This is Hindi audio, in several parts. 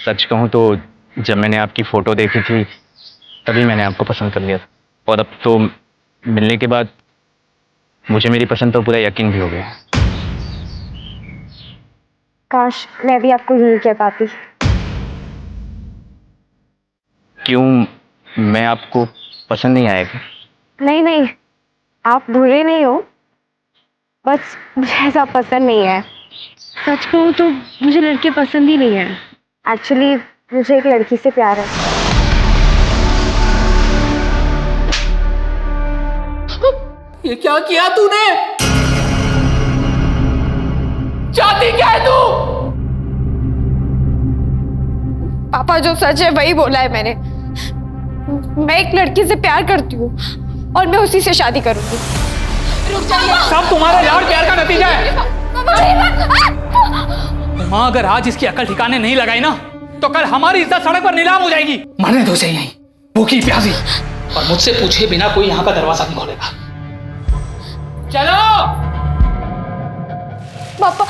सच कहूँ तो जब मैंने आपकी फ़ोटो देखी थी तभी मैंने आपको पसंद कर लिया था, और अब तो मिलने के बाद मुझे मेरी पसंद पर पूरा यकीन भी हो गया। काश मैं भी आपको यही कह पाती। क्यों, मैं आपको पसंद नहीं आएगा? नहीं नहीं, आप बुरे नहीं हो, बस मुझे ऐसा पसंद नहीं है। सच कहूँ तो मुझे लड़के पसंद ही नहीं है। एक्चुअली मुझे एक लड़की से प्यार है। ये क्या किया तूने? चाहती क्या है तू? पापा जो सच है वही बोला है मैंने। मैं एक लड़की से प्यार करती हूँ और मैं उसी से शादी करूंगी। सब तुम्हारा लाड़ प्यार का नतीजा है। माँ अगर आज इसकी अकल ठिकाने नहीं लगाई ना तो कल हमारी इज्जत सड़क पर नीलाम हो जाएगी। मरने दो उसे यहीं, भूखी प्यासी, और मुझसे पूछे बिना कोई यहाँ का दरवाजा नहीं खोलेगा। चलो पापा।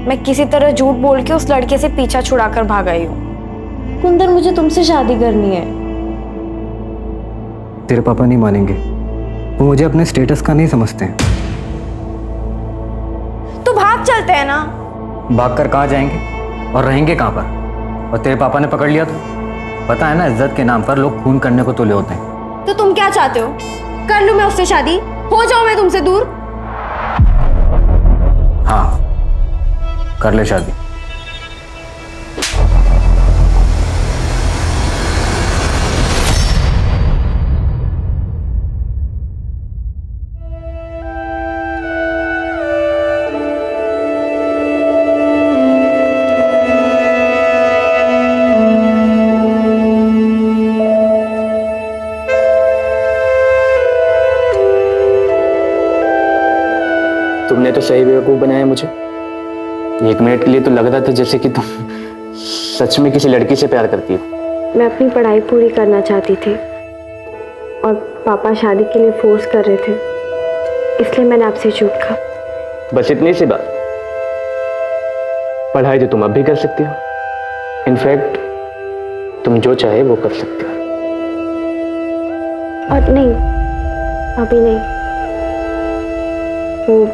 मैं किसी तरह झूठ बोल के उस लड़के से पीछा छुड़ाकर भाग आई हूँ। कुंदन, मुझे तुमसे शादी करनी है। तेरे पापा नहीं मानेंगे, वो मुझे अपने स्टेटस का नहीं समझते हैं। तो भाग चलते हैं ना। भाग कर कहाँ जाएंगे और रहेंगे कहाँ पर? और तेरे पापा ने पकड़ लिया तो पता है ना, इज्जत के नाम पर लोग खून करने को तुले होते हैं। तो तुम क्या चाहते हो? कर लूं मैं उससे शादी? हो जाऊं मैं तुमसे दूर? हाँ, कर ले शादी। तुमने तो सही बेवकूफ़ बनाया मुझे। एक मिनट के लिए तो लग रहा था जैसे कि तुम सच में किसी लड़की से प्यार करती हो। मैं अपनी पढ़ाई पूरी करना चाहती थी और पापा शादी के लिए फोर्स कर रहे थे, इसलिए मैंने आपसे झूठ कहा। बस इतनी सी बात। पढ़ाई तो तुम अब भी कर सकती हो। इनफैक्ट तुम जो चाहे वो कर सकते हो। और नहीं, अभी नहीं, वो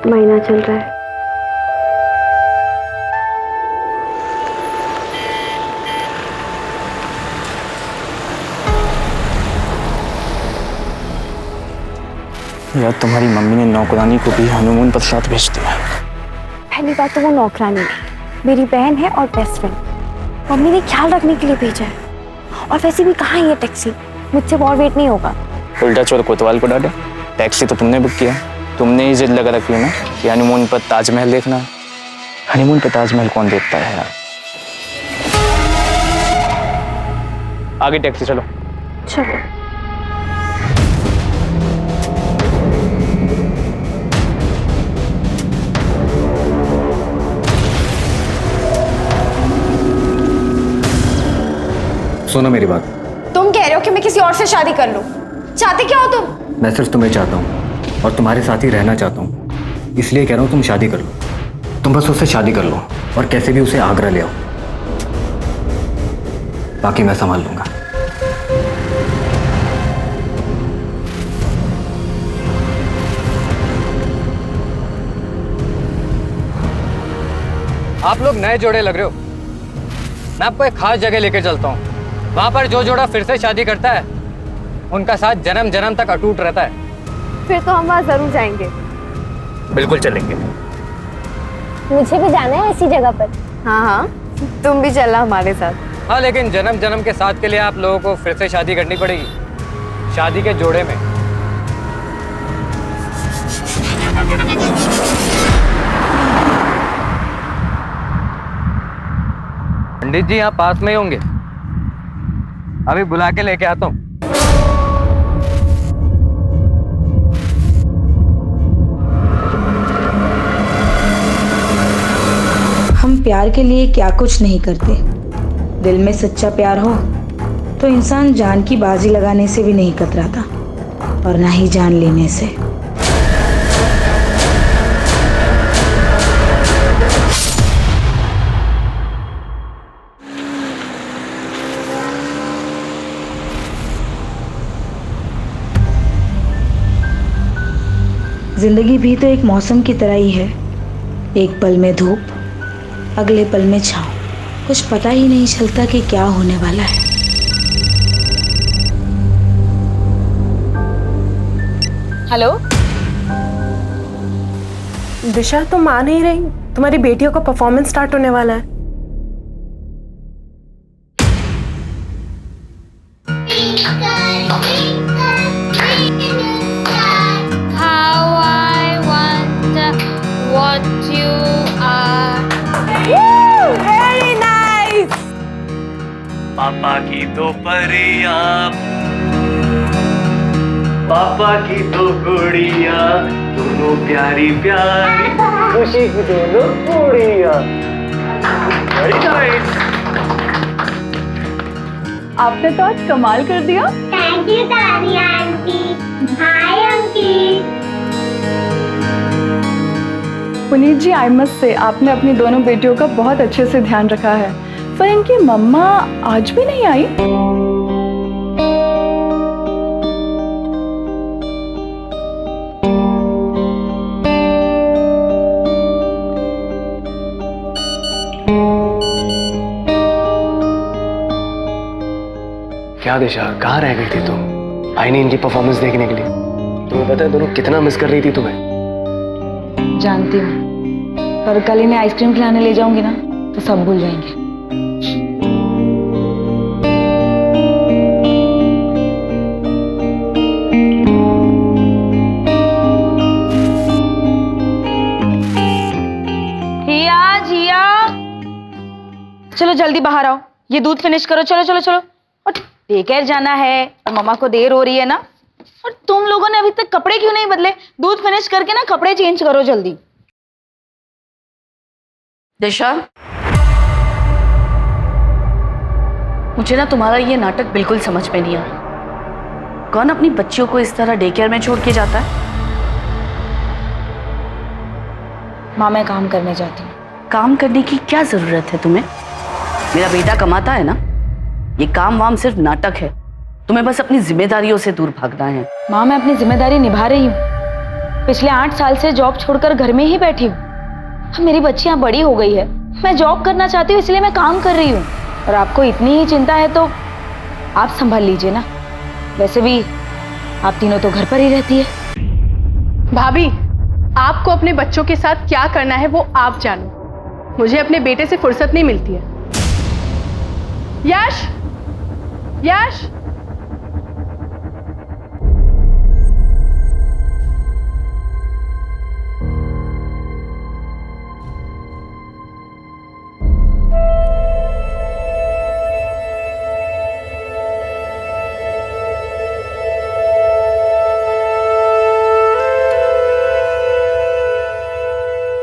महीना चल रहा है। यार, तुम्हारी मम्मी ने नौकरानी को भी हनीमून पर साथ भेज दिया। पहली बात तो वो नौकरानी है, मेरी बहन है और बेस्ट फ्रेंड। मम्मी ने ख्याल रखने के लिए भेजा है। और वैसे भी कहाँ है ये टैक्सी? मुझसे और वेट नहीं होगा। उल्टा चोर कोतवाल को डाले। टैक्सी तो तुमने बुक किया, तुमने ही जिद लगा रखी है ना कि हनीमून पर ताजमहल देखना। हनीमून पर ताजमहल कौन देखता है यार? आगे टैक्सी, चलो। चलो। सुनो मेरी बात। तुम कह रहे हो कि मैं किसी और से शादी कर लूं? चाहते क्या हो तुम? मैं सिर्फ तुम्हें चाहता हूँ और तुम्हारे साथ ही रहना चाहता हूँ, इसलिए कह रहा हूँ तुम शादी कर लो। तुम बस उससे शादी कर लो और कैसे भी उसे आगरा ले आओ, बाकी मैं संभाल लूंगा। आप लोग नए जोड़े लग रहे हो। मैं आपको एक खास जगह लेकर चलता हूँ। वहां पर जो जोड़ा फिर से शादी करता है उनका साथ जन्म जन्म तक अटूट रहता है। फिर तो हम वहाँ जरूर जाएंगे। बिल्कुल चलेंगे। मुझे भी जाना है ऐसी जगह पर। हाँ हाँ, तुम भी चलना हमारे साथ। हाँ, लेकिन जन्म जन्म के साथ के लिए आप लोगों को फिर से शादी करनी पड़ेगी, शादी के जोड़े में। पंडित जी यहाँ पास में ही होंगे, अभी बुला के लेके आता हूँ। हम प्यार के लिए क्या कुछ नहीं करते। दिल में सच्चा प्यार हो तो इंसान जान की बाजी लगाने से भी नहीं कतराता, और ना ही जान लेने से। जिंदगी भी तो एक मौसम की तरह ही है, एक पल में धूप, अगले पल में छाँव। कुछ पता ही नहीं चलता कि क्या होने वाला है। हेलो दिशा, तुम आ नहीं रही? तुम्हारी बेटियों का परफॉर्मेंस स्टार्ट होने वाला है। How I wonder what you are. Very nice. पापा की दो परियां, पापा की दो गुड़िया, दोनों प्यारी प्यारी, खुशी की दोनों गुड़िया। Very nice. आपने तो आज कमाल कर दिया। Thank you, Daddy Aunty. Hi, Aunty. Puneet ji, I must say आपने अपनी दोनों बेटियों का बहुत अच्छे से ध्यान रखा है। पर इनकी मम्मा आज भी नहीं आई। क्या दिशा, कहाँ रह गई थी तुम? आई नहीं इनकी परफॉर्मेंस देखने के लिए। तुम्हें पता है दोनों कितना मिस कर रही थी तुम्हें? जानती हूँ, पर कल इन्हें आइसक्रीम खिलाने ले जाऊंगी ना तो सब भूल जाएंगे। जिया जिया, चलो जल्दी बाहर आओ, ये दूध फिनिश करो। चलो चलो चलो। और डेकेयर जाना है और मम्मा को देर हो रही है ना। और तुम लोगों ने अभी तक कपड़े क्यों नहीं बदले? दूध फिनिश करके ना कपड़े चेंज करो जल्दी। दिशा, मुझे ना तुम्हारा ये नाटक बिल्कुल समझ में नहीं आ रहा। कौन अपनी बच्चियों को इस तरह डे केयर में छोड़ के जाता है? माँ, मैं काम करने जाती हूँ। काम करने की क्या जरूरत है तुम्हें? मेरा बेटा कमाता है ना। ये काम वाम सिर्फ नाटक है। तुम्हें बस अपनी जिम्मेदारियों से दूर भागना है। माँ, मैं अपनी जिम्मेदारी निभा रही हूँ। पिछले 8 साल से जॉब छोड़कर घर में ही बैठी हूँ। अब मेरी बच्चियाँ बड़ी हो गई है, मैं जॉब करना चाहती हूँ, इसलिए मैं काम कर रही हूँ। और आपको इतनी ही चिंता है तो आप संभाल लीजिए ना। वैसे भी आप तीनों तो घर पर ही रहती है। भाभी, आपको अपने बच्चों के साथ क्या करना है वो आप जानो। मुझे अपने बेटे से फुर्सत नहीं मिलती है। यश, यश,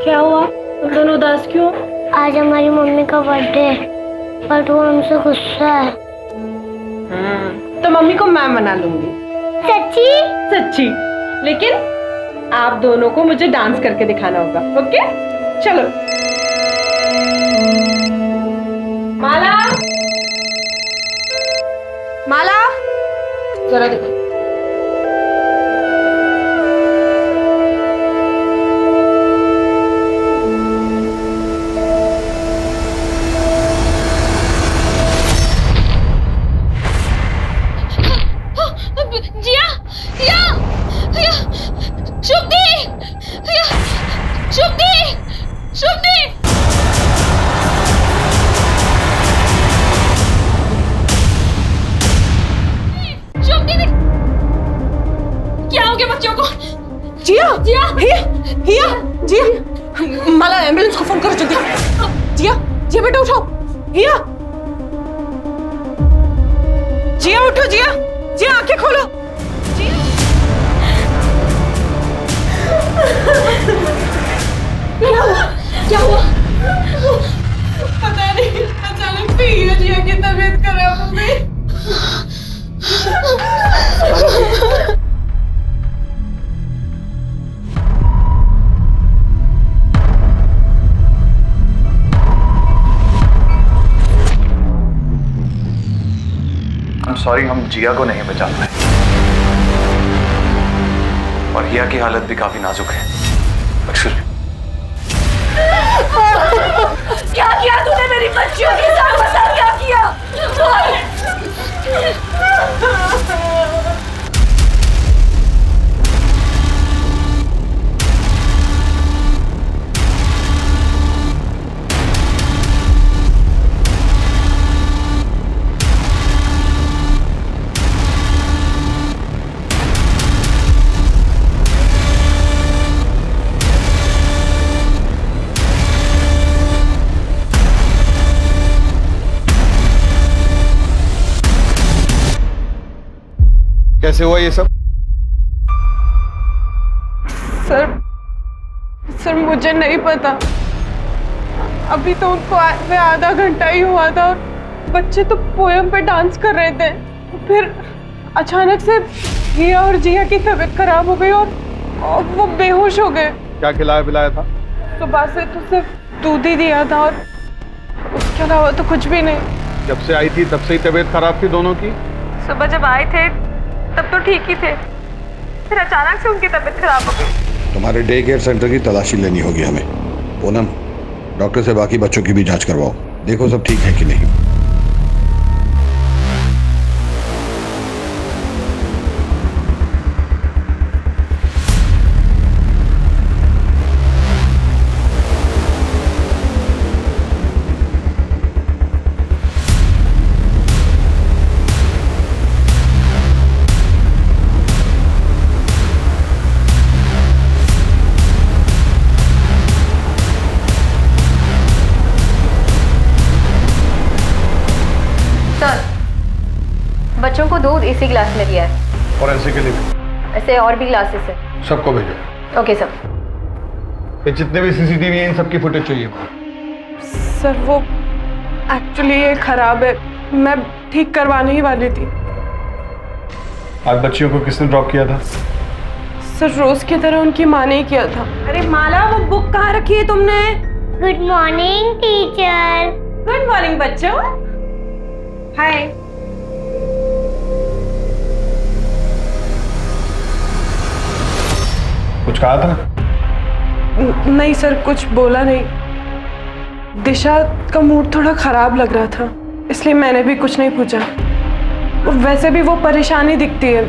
क्या हुआ? तुम दोनों उदास क्यों? आज हमारी मम्मी का बर्थडे है, बट वो हमसे गुस्सा है। तो मम्मी को मैं मना लूंगी। सच्ची? सच्ची। लेकिन आप दोनों को मुझे डांस करके दिखाना होगा। ओके, चलो। माला, माला, जरा देखो। जिया, जिया, जिया, शुभदी, जिया, शुभदी, शुभदी। शुभदी, क्या हो गया बच्चों को? जिया, जिया, हिया, हिया, जिया, माला एम्बुलेंस को फोन करो जल्दी। जिया, जिया बेटा उठाओ। हिया, जिया उठो, जिया, जिया आंखें खोलो। क्या हुआ? पता नहीं, अचानक से ही जिया की तबीयत खराब हो गई। सॉरी, हम जिया को नहीं बचा पाए और हिया की हालत भी काफी नाजुक है। अक्षर, क्या किया तूने मेरी बच्चियों के साथ? बता क्या किया? कैसे हुआ ये सब? सर मुझे नहीं पता। अभी तो उनको आए आधा घंटा ही हुआ था और बच्चे तो पोयम पे डांस कर रहे थे। फिर अचानक से हिया और जिया की तबीयत खराब हो गई और वो बेहोश हो गए। क्या खिलाया पिलाया था? सुबह से तो सिर्फ दूध ही दिया था और उसके अलावा तो कुछ भी नहीं। जब से आई थी तब से ही तबीयत खराब थी दोनों की? सुबह जब आए थे तब तो ठीक ही थे, फिर अचानक से उनकी तबीयत खराब हो गई। तुम्हारे डे केयर सेंटर की तलाशी लेनी होगी हमें। पूनम, डॉक्टर से बाकी बच्चों की भी जांच करवाओ, देखो सब ठीक है कि नहीं। बच्चों को दूध इसी ग्लास में दिया है और ऐसे के लिए ऐसे और भी ग्लासेस है। सबको भेजो। Okay sir. ये जितने भी सीसीटीवी हैं इन सबकी फुटेज चाहिए। सर वो एक्चुअली ये खराब है, मैं ठीक करवाने ही वाली थी। आज बच्चियों को किसने ड्रॉप किया था? सर रोज की तरह उनकी माँ ने ही किया था। अरे माला, वो बुक कहाँ रखी है तुमने? Good morning teacher. Good morning बच्चों। हाय। कुछ कहा था? नहीं सर, कुछ बोला नहीं। दिशा का मूड थोड़ा खराब लग रहा था, इसलिए मैंने भी कुछ नहीं पूछा। और वैसे भी वो परेशानी दिखती है,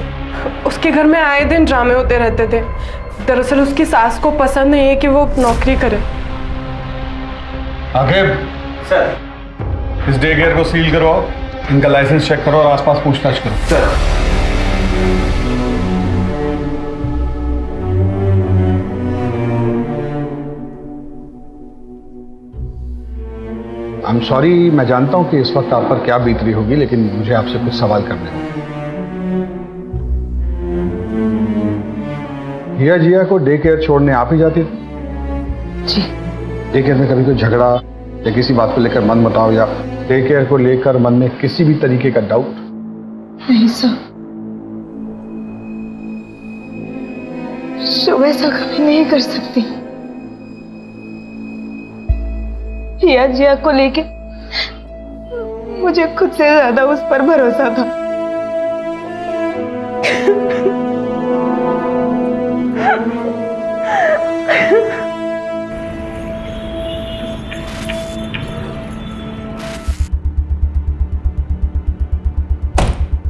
उसके घर में आए दिन ड्रामे होते रहते थे। दरअसल उसकी सास को पसंद नहीं है कि वो नौकरी करे। आखिर सर, इस डे केयर को सील करवाओ, इनका लाइसेंस चेक करो और आसपास पूछताछ करो। सर आई एम सॉरी, मैं जानता हूं कि इस वक्त आप पर क्या बीत रही होगी, लेकिन मुझे आपसे कुछ सवाल करने होंगे। हिया जिया को डे केयर छोड़ने आप ही जाती थी? जी। डे केयर में कभी कोई झगड़ा या किसी बात को लेकर मन मुटाव या डे केयर को लेकर मन में किसी भी तरीके का डाउट? नहीं सर, शुभ ऐसा कभी नहीं कर सकती। हिया जिया को लेके मुझे खुद से ज्यादा उस पर भरोसा था।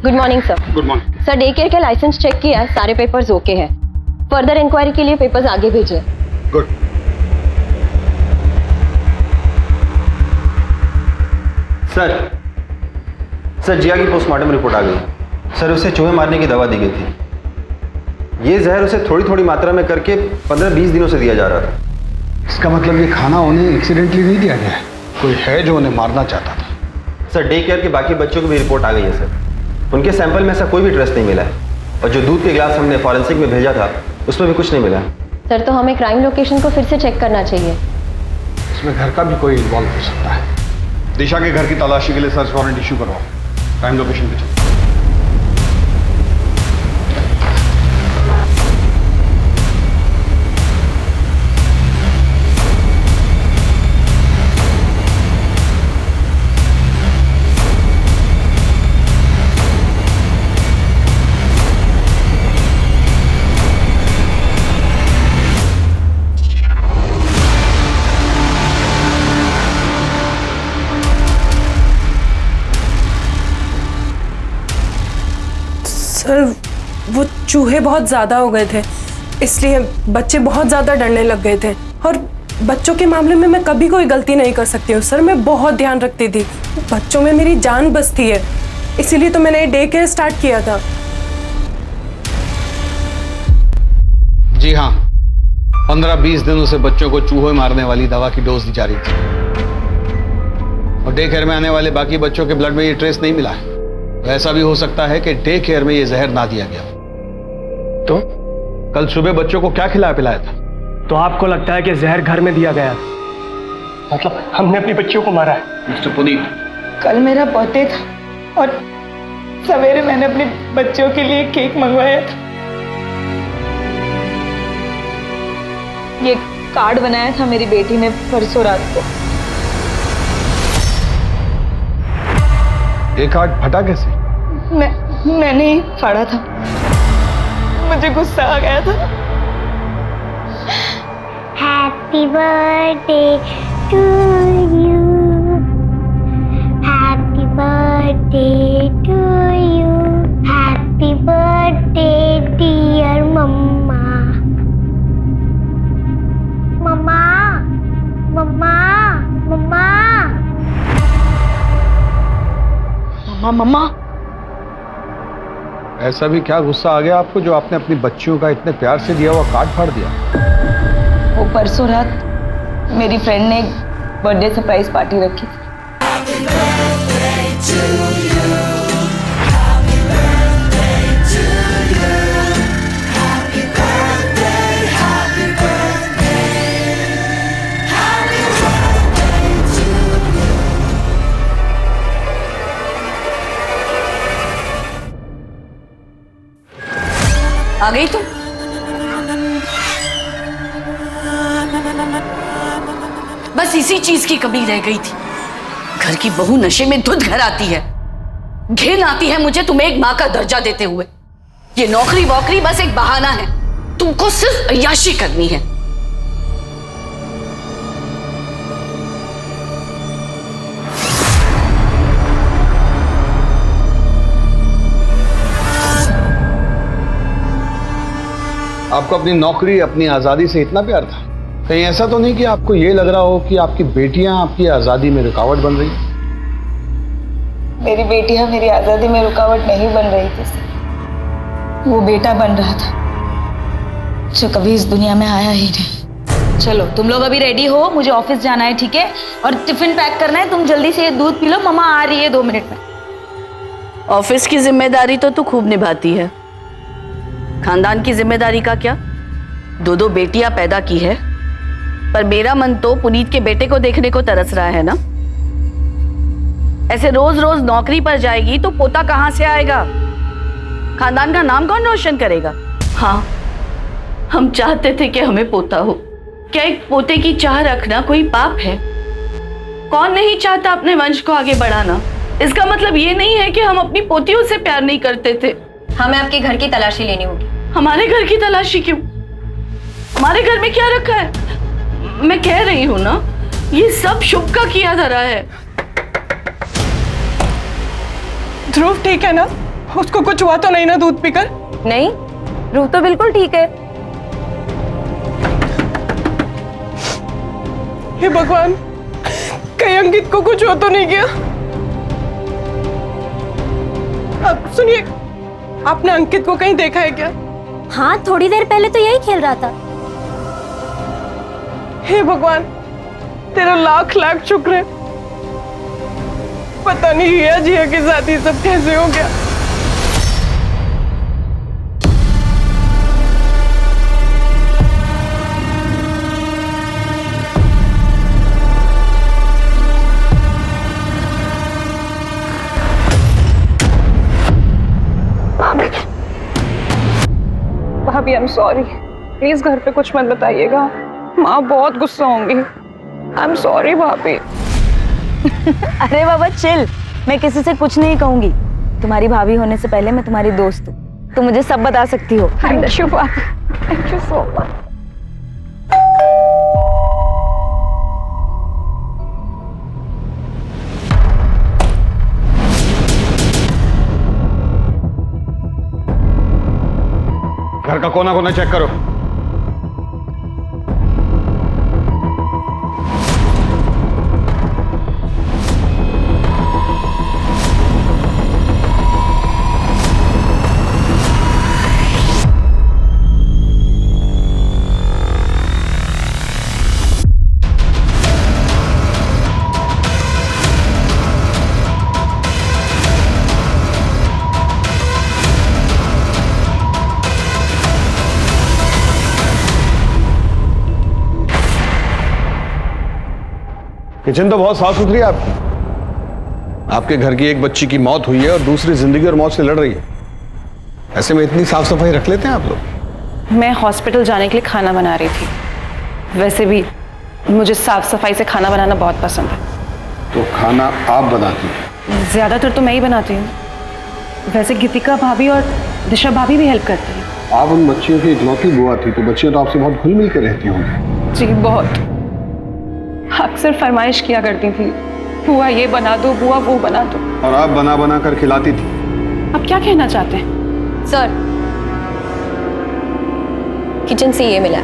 Good morning sir. Good morning sir, day care के लाइसेंस चेक किया है, सारे पेपर्स ओके हैं। फर्दर इंक्वायरी के लिए पेपर्स आगे भेजिए। गुड। सर जिया की पोस्टमार्टम रिपोर्ट आ गई। सर उसे चूहे मारने की दवा दी गई थी। ये जहर उसे थोड़ी थोड़ी मात्रा में करके 15-20 दिनों से दिया जा रहा था। इसका मतलब ये खाना उन्हें एक्सीडेंटली नहीं दिया गया है, कोई है जो उन्हें मारना चाहता था। सर डे केयर के बाकी बच्चों की भी रिपोर्ट आ गई है सर। उनके सैंपल में ऐसा कोई भी ट्रेस नहीं मिला है, और जो दूध के गिलास हमने फॉरेंसिक में भेजा था उसमें भी कुछ नहीं मिला है। सर, तो हमें क्राइम लोकेशन को फिर से चेक करना चाहिए। इसमें घर का भी कोई इन्वॉल्व हो सकता है। दिशा के घर की तलाशी के लिए सर्च वारंट इशू करवाओ, क्राइम लोकेशन पे चलो। सर, वो चूहे बहुत ज़्यादा हो गए थे, इसलिए बच्चे बहुत ज़्यादा डरने लग गए थे। और बच्चों के मामले में मैं कभी कोई गलती नहीं कर सकती हूँ सर, मैं बहुत ध्यान रखती थी। बच्चों में मेरी जान बसती है, इसीलिए तो मैंने डे केयर स्टार्ट किया था। जी हाँ, 15-20 दिनों से बच्चों को चूहे मारने वाली दवा की डोज दी जा रही थी, और डे केयर में आने वाले बाकी बच्चों के ब्लड में ये ट्रेस नहीं मिला है। ऐसा भी हो सकता है कि डे केयर में ये जहर ना दिया गया। तो कल सुबह बच्चों को क्या खिलाया पिलाया था? तो आपको लगता है कि जहर घर में दिया गया था? मतलब हमने अपनी बच्चियों को मारा है? मिस्टर पुनीत, कल मेरा बर्थडे था और सवेरे मैंने अपने बच्चों के लिए केक मंगवाया था। ये कार्ड बनाया था मेरी बेटी ने परसों रात को। ये कार्ड फटा कैसे? मैंने ही फाड़ा था, मुझे गुस्सा आ गया था। Happy birthday to you, happy birthday to you, happy birthday dear मम्मा। मम्मा, मम्मा, मम्मा। मम्मा, मम्मा। ऐसा भी क्या गुस्सा आ गया आपको जो आपने अपनी बच्चियों का इतने प्यार से दिया हुआ कार्ड फाड़ दिया? वो परसों रात मेरी फ्रेंड ने एक बर्थडे सरप्राइज पार्टी रखी थी। आ गई तुम? बस इसी चीज की कमी रह गई थी। घर की बहू नशे में धुत घर आती है। घिन आती है मुझे तुम्हें एक मां का दर्जा देते हुए। ये नौकरी वोकरी बस एक बहाना है, तुमको सिर्फ अय्याशी करनी है। आपको अपनी नौकरी, अपनी आजादी से इतना प्यार था? कहीं ऐसा तो नहीं कि आपको ये लग रहा हो कि आपकी बेटियां आपकी आजादी में रुकावट बन रही? मेरी बेटियां मेरी आजादी में रुकावट नहीं बन रही थी, वो बेटा बन रहा था जो कभी इस दुनिया में आया ही नहीं। चलो तुम लोग अभी रेडी हो, मुझे ऑफिस जाना है, ठीक है? और टिफिन पैक करना है। तुम जल्दी से दूध पी लो, मम्मा आ रही है 2 मिनट में। ऑफिस की जिम्मेदारी तो तू खूब निभाती है, खानदान की जिम्मेदारी का क्या? 2 बेटियां पैदा की है, पर मेरा मन तो पुनीत के बेटे को देखने को तरस रहा है ना। ऐसे रोज रोज नौकरी पर जाएगी तो पोता कहां से आएगा? खानदान का नाम कौन रोशन करेगा? हाँ, हम चाहते थे कि हमें पोता हो। क्या एक पोते की चाह रखना कोई पाप है? कौन नहीं चाहता अपने वंश को आगे बढ़ाना? इसका मतलब ये नहीं है कि हम अपनी पोतियों से प्यार नहीं करते थे। हमें आपके घर की तलाशी लेनी होगी। हमारे घर की तलाशी क्यों? हमारे घर में क्या रखा है? मैं कह रही हूँ ना, ये सब शुभ का किया धरा है। ध्रुव ठीक है ना? उसको कुछ हुआ तो नहीं ना दूध पीकर? नहीं, ध्रुव तो बिल्कुल ठीक है। हे भगवान, कहीं अंकित को कुछ हो तो नहीं गया? अब सुनिए, आपने अंकित को कहीं देखा है क्या? हाँ, थोड़ी देर पहले तो यही खेल रहा था। हे भगवान, तेरा लाख लाख शुक्र है। पता नहीं जिया जिया के साथ ये सब कैसे हो गया। भाभी, आई एम सॉरी। प्लीज घर पे कुछ मत बताइएगा, माँ बहुत गुस्सा होंगी। आई एम सॉरी भाभी। अरे बाबा चिल, मैं किसी से कुछ नहीं कहूंगी। तुम्हारी भाभी होने से पहले मैं तुम्हारी दोस्त हूँ, तुम मुझे सब बता सकती हो। थैंक यू भाभी, थैंक यू सो मच। घर का कोना कोना चेक करो। किचन तो बहुत साफ सुथरी है आपकी। आपके घर की एक बच्ची की मौत हुई है और दूसरी जिंदगी और मौत से लड़ रही है। ऐसे में इतनी साफ सफाई रख लेते हैं आप लोग? मैं हॉस्पिटल जाने के लिए खाना बना रही थी। वैसे भी मुझे साफ सफाई से खाना बनाना बहुत पसंद है। तो खाना आप बनाती हैं? ज्यादातर तो मैं ही बनाती हूँ। वैसे गीतिका भाभी और दिशा भाभी भी हेल्प करती हैं। आप उन बच्चियों की इकलौती बुआ थी, तो बच्चियां तो आपसे बहुत घुल मिल कर रहती होंगी। जी बहुत। अक्सर फरमाइश किया करती थी, बुआ ये बना दो, बुआ वो बना दो। और आप बना बना कर खिलाती थी। आप क्या कहना चाहते हैं? सर, किचन से ये मिला।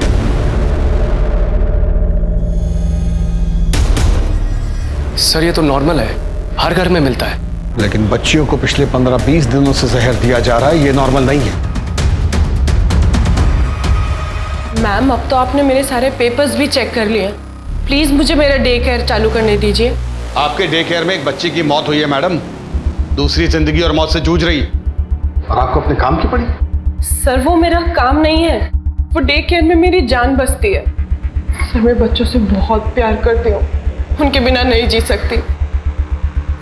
सर ये तो नॉर्मल है, हर घर में मिलता है। लेकिन बच्चियों को पिछले 15-20 दिनों से जहर दिया जा रहा है, ये नॉर्मल नहीं है। मैम, अब तो आपने मेरे सारे पेपर्स भी चेक कर लिए। प्लीज मुझे मेरा डे केयर चालू करने दीजिए। आपके डे केयर में एक बच्ची की मौत हुई है मैडम, दूसरी जिंदगी और मौत से जूझ रही है। और आपको अपने काम की पड़ी? सर वो मेरा काम नहीं है, वो डे केयर में मेरी जान बसती है। सर मैं बच्चों से बहुत प्यार करती हूँ, उनके बिना नहीं जी सकती।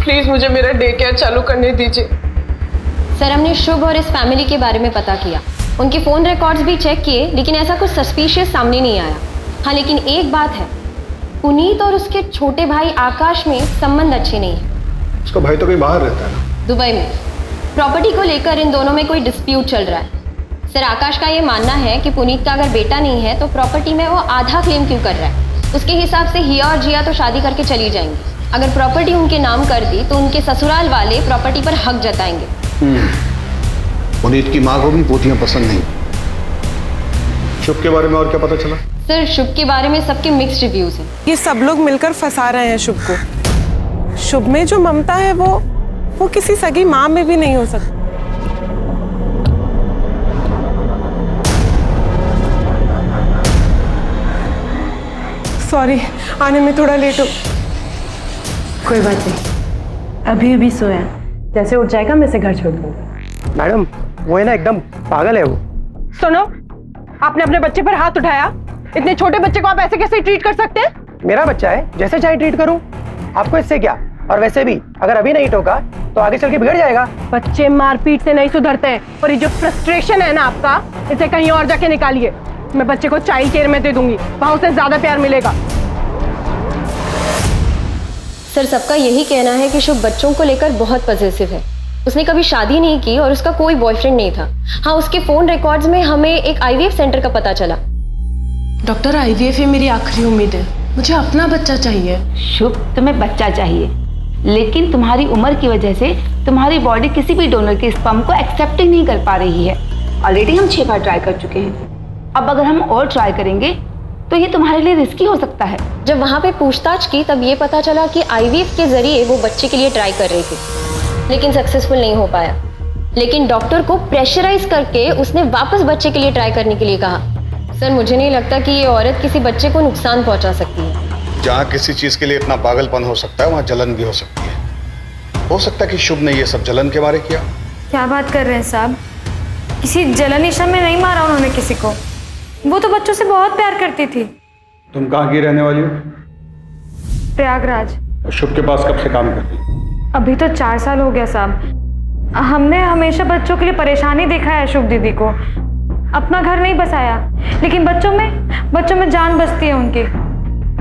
प्लीज मुझे मेरा डे केयर चालू करने दीजिए। सर, हमने शुभ और इस फैमिली के बारे में पता किया, उनके फ़ोन रिकॉर्ड्स भी चेक किए, लेकिन ऐसा कुछ सस्पिशियस सामने नहीं आया। हाँ, लेकिन एक बात है, पुनीत और उसके छोटे भाई आकाश में संबंध अच्छे नहीं है। उसका भाई तो कहीं बाहर रहता है ना? दुबई में। प्रॉपर्टी को लेकर इन दोनों में कोई डिस्प्यूट चल रहा है। सर, आकाश का ये मानना है कि पुनीत का अगर बेटा नहीं है तो प्रॉपर्टी में वो आधा क्लेम क्यों कर रहा है। उसके हिसाब से हिया और जिया तो शादी करके चली जाएंगी। अगर प्रॉपर्टी उनके नाम कर दी तो उनके ससुराल वाले प्रॉपर्टी पर हक जताएंगे। पुनीत की माँ को भी पोतियां पसंद नहीं। शुभ के बारे में और क्या पता चला? सर, शुभ के बारे में सबके मिक्स्ड रिव्यूज हैं। ये सब लोग मिलकर फंसा रहे हैं शुभ को। शुभ में जो ममता है वो किसी सगी माँ में भी नहीं हो सकती। सॉरी, आने में थोड़ा लेट हो। कोई बात नहीं, अभी अभी सोया, जैसे उठ जाएगा मैं इसे घर छोड़ दूंगा। मैडम वो है ना, एकदम पागल है वो। सुनो, आपने अपने बच्चे पर हाथ उठाया। इतने छोटे बच्चे को आप ऐसे कैसे ट्रीट कर सकते हैं? मेरा बच्चा है, जैसे चाहे ट्रीट करूं, आपको इससे क्या। और वैसे भी अगर अभी नहीं टोका तो आगे चल के बिगड़ जाएगा। बच्चे मारपीट से नहीं सुधरते हैं, और ये जो फ्रस्ट्रेशन है ना आपका, इसे कहीं और जाके निकालिए। मैं बच्चे को चाइल्ड केयर में दे दूंगी, वहां उसे ज्यादा प्यार मिलेगा। सर, सबका यही कहना है कि शुभ बच्चों को लेकर बहुत पॉजिटिव है। उसने कभी शादी नहीं की और उसका कोई बॉयफ्रेंड नहीं था। हाँ, उसके फोन रिकॉर्ड्स में हमें एक आईवीएफ सेंटर का पता चला। डॉक्टर, आईवीएफ ही मेरी आखिरी उम्मीद है। मुझे अपना बच्चा चाहिए। शुभ, तुम्हें बच्चा चाहिए, लेकिन तुम्हारी उम्र की वजह से तुम्हारी बॉडी किसी भी डोनर के स्पर्म को एक्सेप्ट ही नहीं कर पा रही है। ऑलरेडी हम 6 बार ट्राई कर चुके हैं, अब अगर हम और ट्राई करेंगे तो ये तुम्हारे लिए रिस्की हो सकता है। जब वहाँ पे पूछताछ की तब ये पता चला कि आईवीएफ के जरिए वो बच्चे के लिए ट्राई कर रही थी, लेकिन सक्सेसफुल नहीं हो पाया। लेकिन डॉक्टर को प्रेशराइज करके उसने वापस बच्चे के लिए ट्राई करने के लिए कहा। सर, मुझे नहीं लगता कि ये औरत किसी बच्चे को नुकसान पहुंचा सकती है। जहाँ किसी चीज के लिए इतना पागलपन हो सकता है, वहाँ जलन भी हो सकती है। हो सकता है कि शुभ ने ये सब जलन के मारे किया। क्या बात कर रहे हैं साहब? किसी जलन ईशा में नहीं मारा उन्होंने किसी को। वो तो बच्चों से बहुत प्यार करती थी। तुम कहाँ की रहने वाली हो? प्रयागराज। शुभ के पास कब से काम करती हो? अभी तो 4 साल हो गया साहब। हमने हमेशा बच्चों के लिए परेशानी देखा है शुभ दीदी को। अपना घर नहीं बसाया, लेकिन बच्चों में जान बसती है उनकी।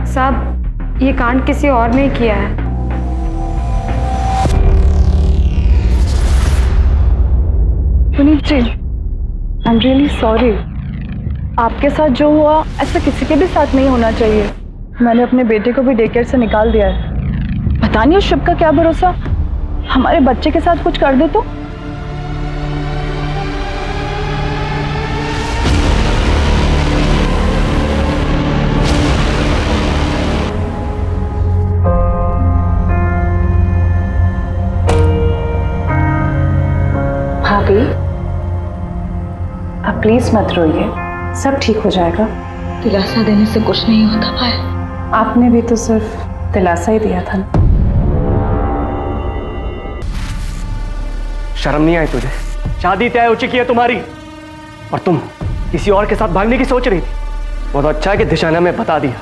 साहब, ये कांड किसी और ने किया है। Puneet ji, I am really sorry. आपके साथ जो हुआ ऐसा किसी के भी साथ नहीं होना चाहिए। मैंने अपने बेटे को भी डे केयर से निकाल दिया है। पता नहीं उस शिव का क्या भरोसा, हमारे बच्चे के साथ कुछ कर दे तो। भाभी, आप प्लीज मत रोइए, सब ठीक हो जाएगा। दिलासा देने से कुछ नहीं होता भाई। आपने भी तो सिर्फ दिलासा ही दिया था ना। शर्म नहीं आई तुझे? शादी तय हो चुकी है तुम्हारी और तुम किसी और के साथ भागने की सोच रही थी। बहुत अच्छा है कि दिशा ने हमें बता दिया,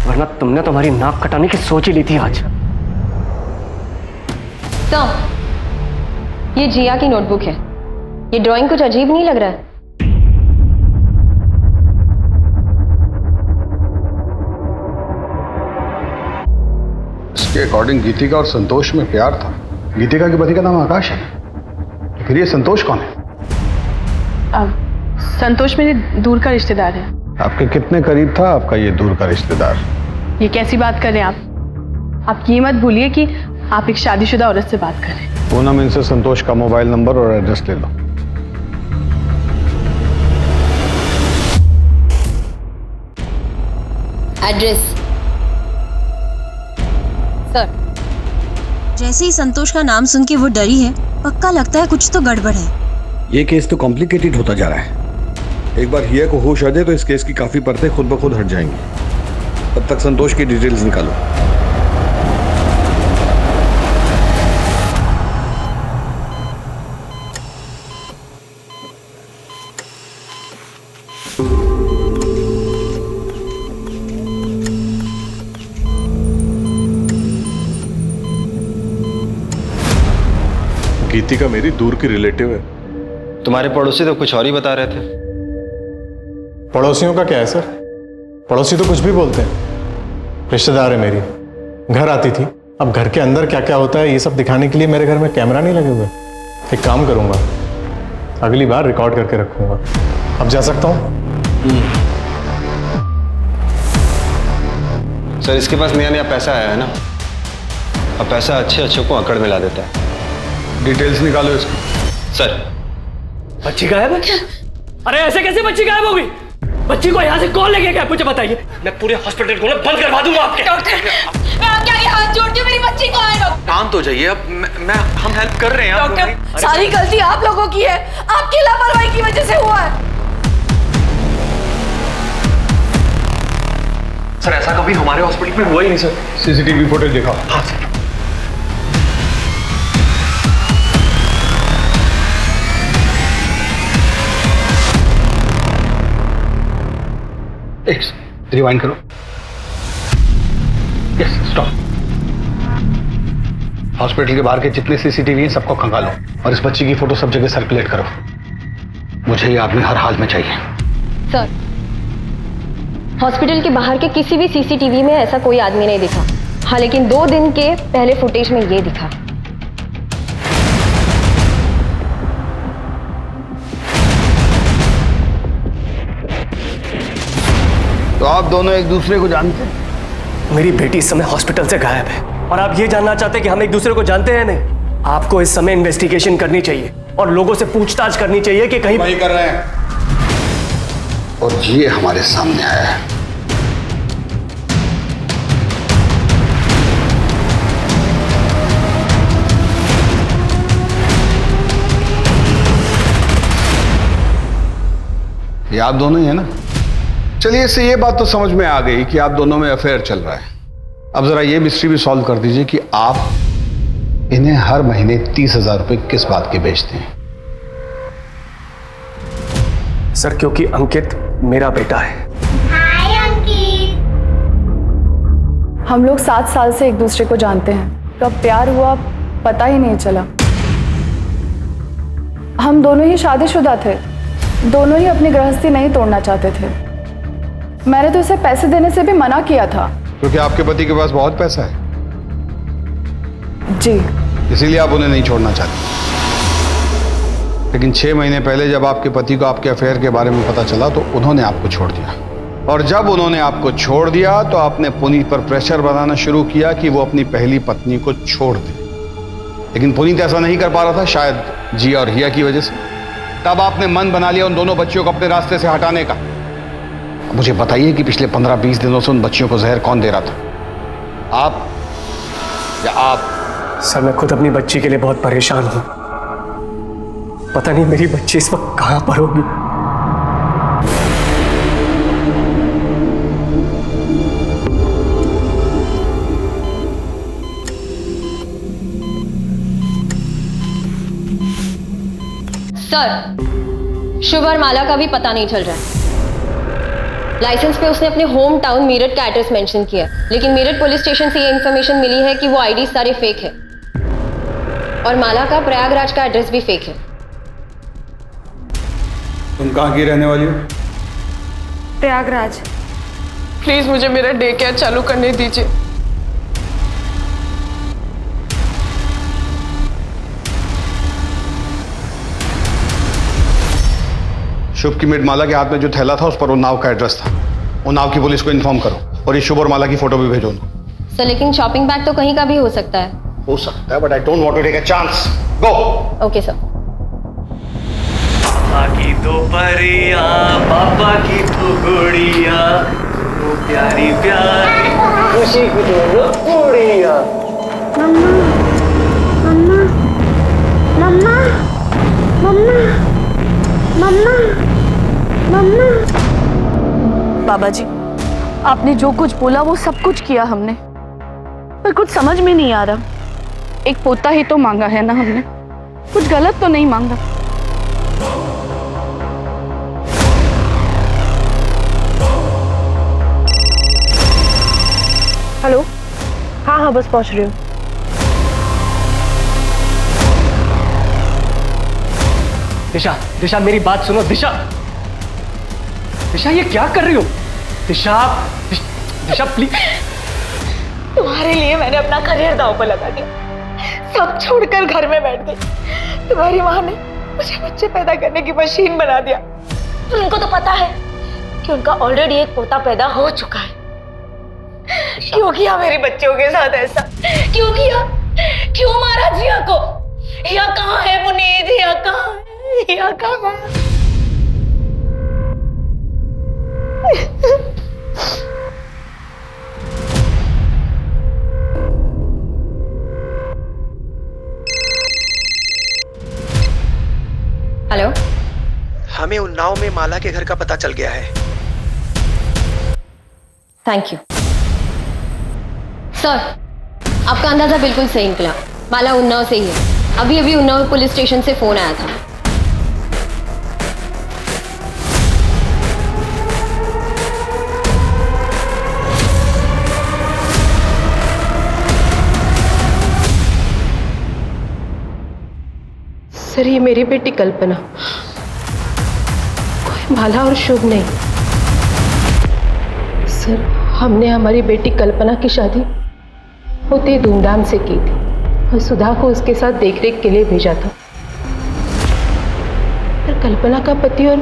वरना तुमने तुम्हारी नाक कटाने की सोच ही ली थी आज। तो ये जिया की नोटबुक है। ये ड्राइंग कुछ अजीब नहीं लग रहा है? इसके अकॉर्डिंग गीतिका और संतोष में प्यार था। गीतिका के पति का नाम आकाश है, तो फिर ये संतोष कौन है? संतोष मेरे दूर का रिश्तेदार है। आपके कितने करीब था आपका ये दूर का रिश्तेदार? ये कैसी बात कर रहे हैं आप ये मत भूलिए कि आप एक शादीशुदा औरत से बात कर रहे हैं। पूनम, इनसे संतोष का मोबाइल नंबर और एड्रेस ले लो। Address sir. जैसे ही संतोष का नाम सुन के वो डरी है, पक्का लगता है कुछ तो गड़बड़ है। ये केस तो कॉम्प्लिकेटेड होता जा रहा है। एक बार हिया को होश आ जाए तो इस केस की काफी परतें खुद ब खुद हट जाएंगी। तब तक संतोष की डिटेल्स निकालो। गीतिका मेरी दूर की रिलेटिव है। तुम्हारे पड़ोसी तो कुछ और ही बता रहे थे। पड़ोसियों का क्या है सर? पड़ोसी तो कुछ भी बोलते हैं। रिश्तेदार है मेरी, घर आती थी। अब घर के अंदर क्या क्या होता है ये सब दिखाने के लिए मेरे घर में कैमरा नहीं लगे हुए। एक काम करूंगा, अगली बार रिकॉर्ड करके रखूंगा। अब जा सकता हूँ? सर, इसके पास नया नया पैसा आया है ना, अब पैसा अच्छे अच्छे को अकड़ में ला देता है। डिटेल्स निकालो इसकी। सर, बच्ची गायब है? अरे ऐसे कैसे बच्ची गायब हो गई? बच्ची को यहाँ से कौन लेके गया मुझे बताइए। मैं पूरे हॉस्पिटल को बंद करवा दूंगा आपके। डॉक्टर, मैं आपके आगे हाथ जोड़ती हूँ, मेरी बच्ची कहाँ है? डॉक्टर, शांत हो जाइए। अब हम हेल्प कर रहे हैं। डॉक्टर, सारी गलती आप लोगों की है, आपकी लापरवाही की वजह से हुआ है। सर, ऐसा कभी हमारे हॉस्पिटल में हुआ ही नहीं सर। सीसीटीवी फुटेज दिखाओ। हाँ सर। रिवाइंड करो। Yes, stop. हॉस्पिटल के बाहर के जितने सीसीटीवी हैं सबको खंगालो और इस बच्ची की फोटो सब जगह सर्कुलेट करो। मुझे ये आदमी हर हाल में चाहिए। सर, हॉस्पिटल के बाहर के किसी भी सीसीटीवी में ऐसा कोई आदमी नहीं दिखा। हाँ, लेकिन 2 दिन के पहले फुटेज में ये दिखा। तो आप दोनों एक दूसरे को जानते हैं? मेरी बेटी इस समय हॉस्पिटल से गायब है और आप ये जानना चाहते हैं कि हम एक दूसरे को जानते हैं? नहीं, आपको इस समय इन्वेस्टिगेशन करनी चाहिए और लोगों से पूछताछ करनी चाहिए कि कहीं वही कर रहे हैं और ये हमारे सामने आया है। ये आप दोनों ही है ना? चलिए, इससे ये बात तो समझ में आ गई कि आप दोनों में अफेयर चल रहा है। अब जरा ये मिस्ट्री भी सॉल्व कर दीजिए कि आप इन्हें हर महीने 30,000 रुपए किस बात के बेचते हैं? सर, क्योंकि अंकित मेरा बेटा है। हाय अंकित। हम लोग 7 साल से एक दूसरे को जानते हैं। कब प्यार हुआ पता ही नहीं चला। हम दोनों ही शादीशुदा थे, दोनों ही अपनी गृहस्थी नहीं तोड़ना चाहते थे। मैंने तो उसे पैसे देने से भी मना किया था। क्योंकि आपके पति के पास बहुत पैसा है, जी इसीलिए आप उन्हें नहीं छोड़ना चाहते। लेकिन 6 महीने पहले जब आपके पति को आपके अफेयर के बारे में पता चला तो उन्होंने आपको छोड़ दिया, और जब उन्होंने आपको छोड़ दिया तो आपने पुनीत पर प्रेशर बनाना शुरू किया कि वो अपनी पहली पत्नी को छोड़ दे। लेकिन पुनीत ऐसा नहीं कर पा रहा था, शायद जिया और हिया की वजह से। तब आपने मन बना लिया उन दोनों बच्चियों को अपने रास्ते से हटाने का। मुझे बताइए कि पिछले 15-20 दिनों से उन बच्चियों को जहर कौन दे रहा था, आप या आप? सर, मैं खुद अपनी बच्ची के लिए बहुत परेशान हूं। पता नहीं मेरी बच्ची इस वक्त कहां पर होगी। सर, शुभ और माला का भी पता नहीं चल रहा है। लाइसेंस पे उसने अपने होम टाउन मीरठ का एड्रेस मेंशन किया, लेकिन मीरठ पुलिस स्टेशन से ये इन्फॉर्मेशन मिली है कि वो आईडी सारे फेक है, और माला का प्रयागराज का एड्रेस भी फेक है। तुम कहाँ की रहने वाली हो? प्रयागराज। प्लीज मुझे मेरा डे केयर चालू करने दीजिए। शुभ की मेड माला के हाथ में जो थैला था उस पर उन्नाव का एड्रेस था। उन्नाव की पुलिस को इन्फॉर्म करो, और ये शुभ और माला की फोटो भी भेजो। सर, लेकिन शॉपिंग बैग तो कहीं का भी हो सकता है। हो सकता है, but I don't want to take a chance. Go. Okay sir. की तो परिया, पापा की तो गुड़िया, वो प्यारी प्यारी खुशी की दोनों गुड़िया। मम्मा मम्मा मम्मा मम्मा मम्मा मम्मा। बाबा जी, आपने जो कुछ बोला वो सब कुछ किया हमने, पर कुछ समझ में नहीं आ रहा। एक पोता ही तो मांगा है ना हमने, कुछ गलत तो नहीं मांगा। हेलो, हाँ हाँ बस पहुंच रही हूँ। दिशा, दिशा मेरी बात सुनो। दिशा, दिशा ये क्या कर रही हो? दिशा, दिशा प्लीज। तुम्हारे लिए मैंने अपना करियर दांव पर लगा दिया, सब छोड़कर घर में बैठ गई। तुम्हारी माँ ने मुझे बच्चे पैदा करने की मशीन बना दिया। उनको तो पता है कि उनका ऑलरेडी एक पोता पैदा हो चुका है। क्यों किया मेरे बच्चों के साथ ऐसा? क्यों किया? क्यों मारा जिया को? हिया कहाँ है पुनीत? हिया कहाँ है? हिया कहाँ है? हेलो, हमें उन्नाव में माला के घर का पता चल गया है। थैंक यू सर, आपका अंदाजा बिल्कुल सही निकला। माला उन्नाव से ही है। अभी अभी उन्नाव पुलिस स्टेशन से फोन आया था। सर, ये मेरी बेटी कल्पना, कोई माला और शुभ नहीं। सर, हमने हमारी बेटी कल्पना की शादी बहुत ही धूमधाम से की थी और सुधा को उसके साथ देखरेख के लिए भेजा था। पर कल्पना का पति और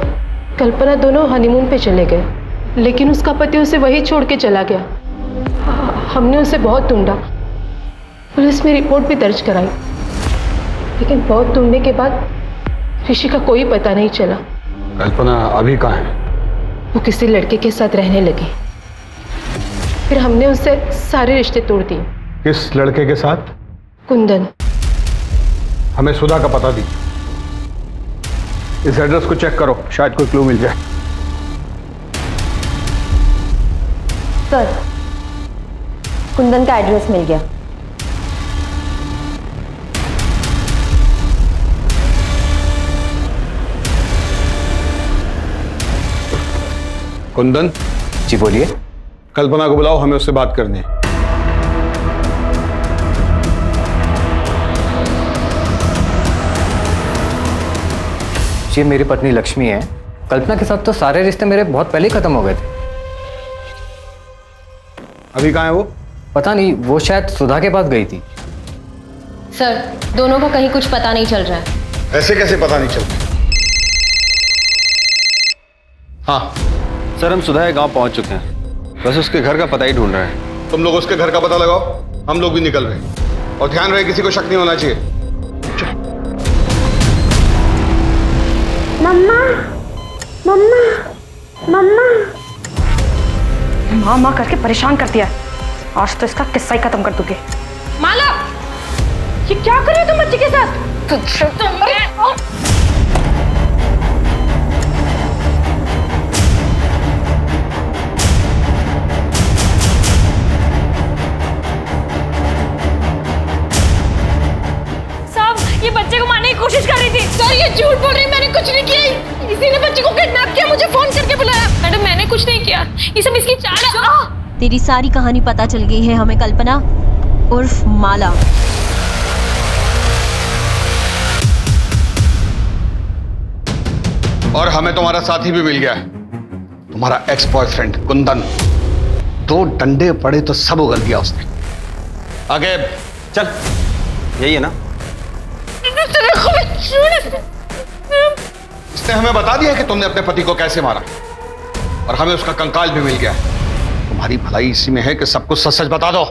कल्पना दोनों हनीमून पे चले गए, लेकिन उसका पति उसे वहीं छोड़ के चला गया। हमने उसे बहुत ढूंढा, पुलिस में रिपोर्ट भी दर्ज कराई, लेकिन बहुत ढूंढने के बाद ऋषि का कोई पता नहीं चला। कल्पना अभी कहाँ है? वो किसी लड़के के साथ रहने लगी। फिर हमने उससे सारे रिश्ते तोड़ दिए। किस लड़के के साथ? कुंदन। हमें सुधा का पता दी। इस एड्रेस को चेक करो, शायद कोई क्लू मिल जाए। सर, कुंदन का एड्रेस मिल गया। कुंदन जी बोलिए। कल्पना को बुलाओ, हमें उससे बात करनी है। ये मेरी पत्नी लक्ष्मी है। कल्पना के साथ तो सारे रिश्ते मेरे बहुत पहले ही खत्म हो गए थे। अभी कहाँ है वो? पता नहीं, वो शायद सुधा के पास गई थी। सर, दोनों का कहीं कुछ पता नहीं चल रहा है। ऐसे कैसे पता नहीं चलता? हाँ सर, हम सुधा के गांव पहुंच चुके हैं, बस उसके घर का पता ही ढूंढ रहे हैं। तुम लोग उसके घर का पता लगाओ, हम लोग भी निकल रहे हैं। और ध्यान रहे किसी को शक नहीं होना चाहिए। मम्मा, मम्मा, मम्मा। माँ माँ करके परेशान कर दिया। आज तो इसका किस्सा ही खत्म कर दूंगी। माला, ये क्या कर रही हो तुम बच्चे के साथ? ये बच्चे को मारने की कोशिश कर रही थी। सर, ये झूठ बोल रही है, मैंने कुछ नहीं किया। इसी ने बच्चे को किडनैप किया, मुझे फोन करके बुलाया। मैडम, मैंने कुछ नहीं किया, ये सब इसकी चाल है। तेरी सारी कहानी पता चल गई है हमें, कल्पना उर्फ माला। और हमें तुम्हारा साथी भी मिल गया है, तुम्हारा एक्स बॉयफ्रेंड कुंदन। 2 डंडे पड़े तो सब उगल गया उसने। आगे चल, यही है ना? इसने हमें बता दिया कि तुमने अपने पति को कैसे मारा, और हमें उसका कंकाल भी मिल गया है। तुम्हारी भलाई इसी में है कि सब कुछ सच सच बता दो।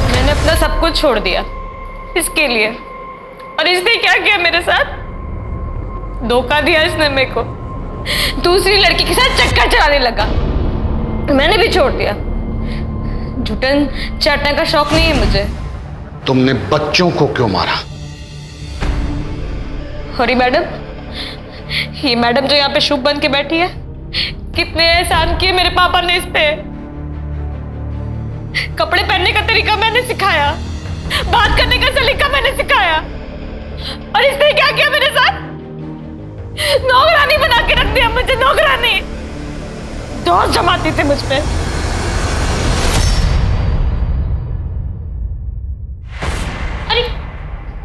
मैंने अपना सब कुछ छोड़ दिया इसके लिए, और इसने क्या किया मेरे साथ? धोखा दिया इसने मेरे को। दूसरी लड़की के साथ चक्कर चलाने लगा, मैंने भी छोड़ दिया। जुटन चाटने का शौक नहीं है मुझे। तुमने बच्चों को क्यों मारा? हरी मैडम, ये मैडम जो यहाँ पे शुभ बन के बैठी है, कितने एहसान किए मेरे पापा ने इस पे। कपड़े पहनने का तरीका मैंने सिखाया, बात करने का सलीका मैंने सिखाया, और इसने क्या किया मेरे साथ? नौकरानी बना के रख दिया मुझे, नौकरानी। दोस्त जमाती थी मुझ पे। अरे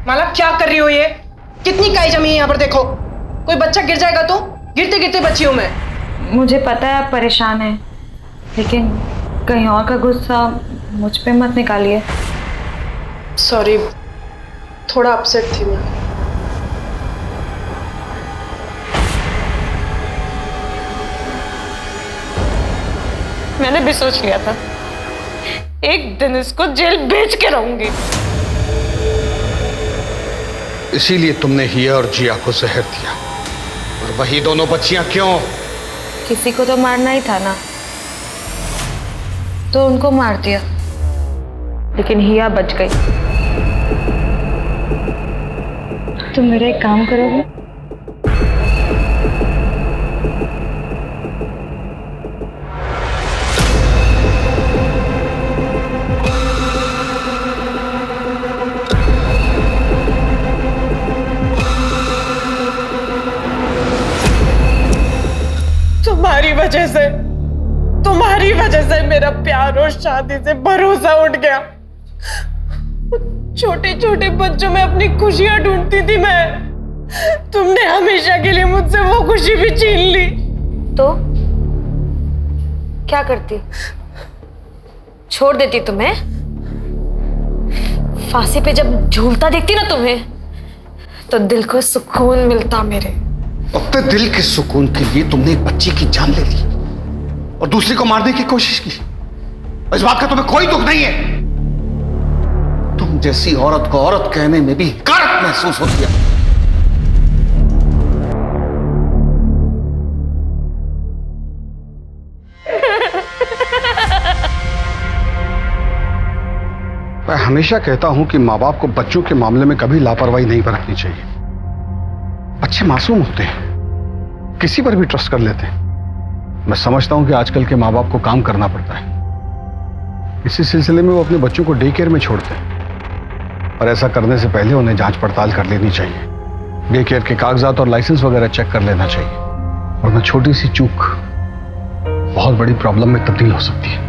माला, क्या कर रही हो ये? कितनी काई जमी है यहाँ पर, देखो। कोई बच्चा गिर जाएगा तो? गिरते गिरते बची हूं मैं। मुझे पता है आप परेशान हैं, लेकिन कहीं और का गुस्सा मुझ पे मत निकालिए। सॉरी, थोड़ा अपसेट थी मैं। मैंने भी सोच लिया था एक दिन इसको जेल भेज के रहूंगी। इसीलिए तुमने हिया और जिया को जहर दिया, और वही दोनों बच्चियां क्यों? किसी को तो मारना ही था ना, तो उनको मार दिया, लेकिन हिया बच गई। तुम मेरा एक काम करोगे? तुम्हारी वजह से मेरा प्यार और शादी से भरोसा उठ गया। छोटे छोटे बच्चों में अपनी खुशियां ढूंढती थी मैं। तुमने हमेशा के लिए मुझसे वो खुशी भी छीन ली। तो क्या करती? छोड़ देती तुम्हें? फांसी पे जब झूलता देखती ना तुम्हें, तो दिल को सुकून मिलता मेरे। अपने दिल के सुकून के लिए तुमने एक बच्ची की जान ले ली और दूसरी को मारने की कोशिश की। इस बात का तुम्हें कोई दुख नहीं है? तुम जैसी औरत को औरत कहने में भी हकारत महसूस होती है। मैं हमेशा कहता हूं कि मां बाप को बच्चों के मामले में कभी लापरवाही नहीं बरतनी चाहिए। बच्चे मासूम होते हैं, किसी पर भी ट्रस्ट कर लेते हैं। मैं समझता हूं कि आजकल के माँ बाप को काम करना पड़ता है, इसी सिलसिले में वो अपने बच्चों को डे केयर में छोड़ते हैं, और ऐसा करने से पहले उन्हें जांच पड़ताल कर लेनी चाहिए। डे केयर के कागजात और लाइसेंस वगैरह चेक कर लेना चाहिए, वरना छोटी सी चूक बहुत बड़ी प्रॉब्लम में तब्दील हो सकती है।